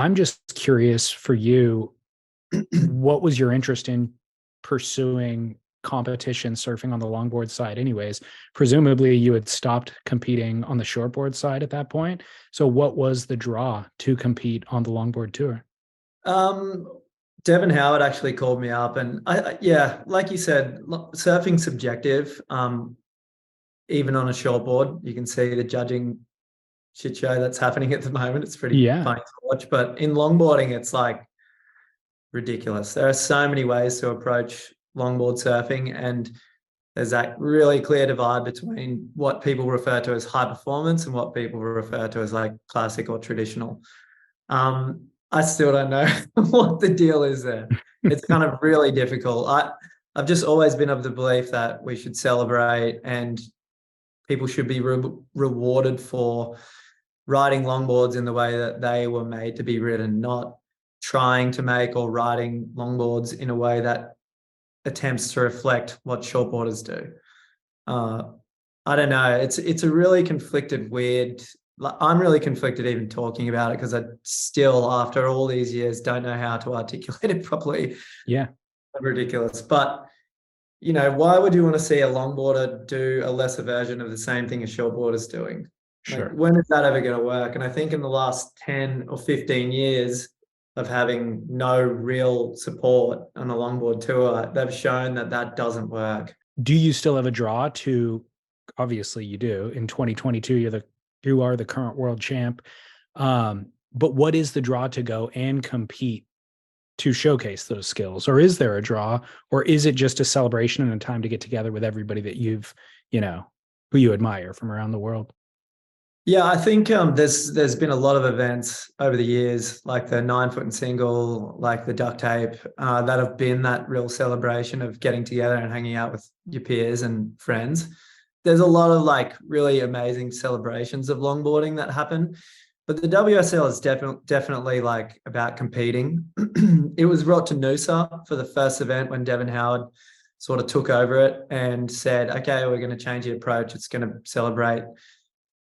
I'm just curious for you, what was your interest in pursuing competition surfing on the longboard side anyways? Presumably you had stopped competing on the shortboard side at that point. So what was the draw to compete on the longboard tour? Um, Devin Howard actually called me up, and yeah, like you said, surfing's subjective. Even on a shortboard, you can see the judging shit show that's happening at the moment. It's pretty Yeah. funny to watch, but in longboarding, it's like ridiculous. There are so many ways to approach longboard surfing, and there's that really clear divide between what people refer to as high performance and what people refer to as like classic or traditional. I still don't know what the deal is there. It's kind of really difficult. I've just always been of the belief that we should celebrate and people should be rewarded for riding longboards in the way that they were made to be ridden, not trying to make or riding longboards in a way that attempts to reflect what shortboarders do. Uh, I don't know. It's a really conflicted, weird. Like, I'm really conflicted even talking about it because I still, after all these years, don't know how to articulate it properly. Yeah. Ridiculous, but why would you want to see a longboarder do a lesser version of the same thing a shortboarder's doing? Like, Sure. when is that ever going to work? And I think in the last 10 or 15 years of having no real support on a longboard tour, they've shown that that doesn't work. Do you still have a draw to, obviously you do, in 2022 you are the current world champ. But what is the draw to go and compete to showcase those skills? Or is there a draw? Or is it just a celebration and a time to get together with everybody that who you admire from around the world? Yeah, I think there's been a lot of events over the years, like the 9 foot and single, like the duct tape, that have been that real celebration of getting together and hanging out with your peers and friends. There's a lot of like really amazing celebrations of longboarding that happen, but the WSL is definitely like about competing. It was brought to Noosa for the first event when Devin Howard sort of took over it and said, "Okay, we're going to change the approach. It's going to celebrate."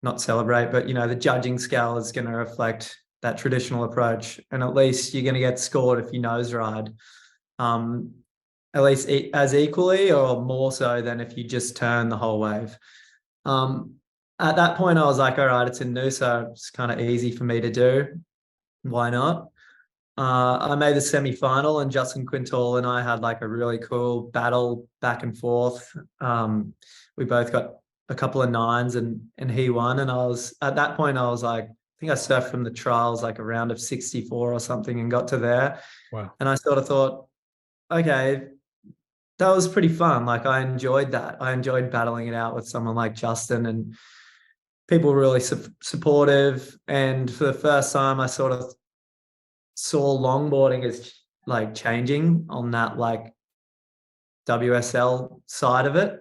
Not celebrate, but the judging scale is going to reflect that traditional approach, and at least you're going to get scored if you nose ride, at least as equally or more so than if you just turn the whole wave. Um, at that point, I was like, all right, it's in Noosa, it's kind of easy for me to do. Why not? I made the semi-final, and Justin Quintal and I had like a really cool battle back and forth. We both got a couple of nines, and he won. And I was at that point, I was like, I think I surfed from the trials like a round of 64 or something and got to there. Wow. And I sort of thought, okay, that was pretty fun. Like I enjoyed that. I enjoyed battling it out with someone like Justin, and people were really supportive. And for the first time, I sort of saw longboarding as like changing on that like WSL side of it.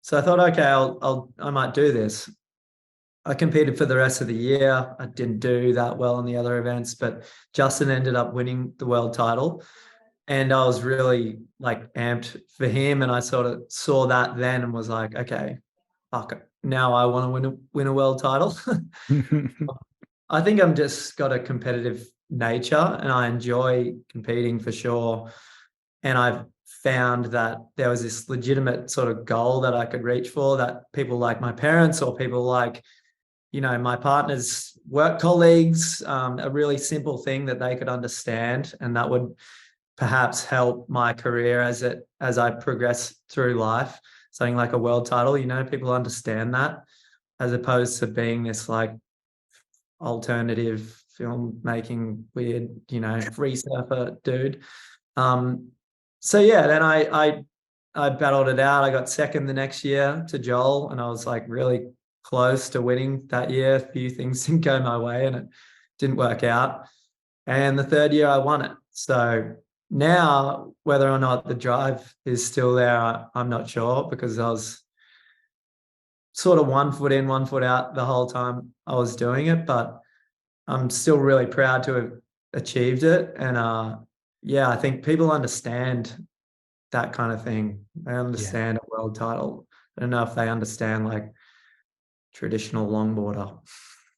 So I thought, okay, I might do this. I competed for the rest of the year. I didn't do that well in the other events, but Justin ended up winning the world title, and I was really like amped for him. And I sort of saw that then and was like, okay, fuck it. Now I want to win a world title. I think I'm just got a competitive nature and I enjoy competing for sure. And I've found that there was this legitimate sort of goal that I could reach for, that people like my parents or people like, my partner's work colleagues, a really simple thing that they could understand. And that would perhaps help my career as I progress through life. Something like a world title, people understand that, as opposed to being this like alternative filmmaking weird, free surfer dude. So yeah, then I battled it out. I got second the next year to Joel, and I was like really close to winning that year. A few things didn't go my way, and it didn't work out. And the third year, I won it. So now, whether or not the drive is still there, I'm not sure, because I was sort of 1 foot in, 1 foot out the whole time I was doing it. But I'm still really proud to have achieved it. And yeah, I think people understand that kind of thing. They Yeah. understand a world title. I don't know if they understand like traditional longboarder.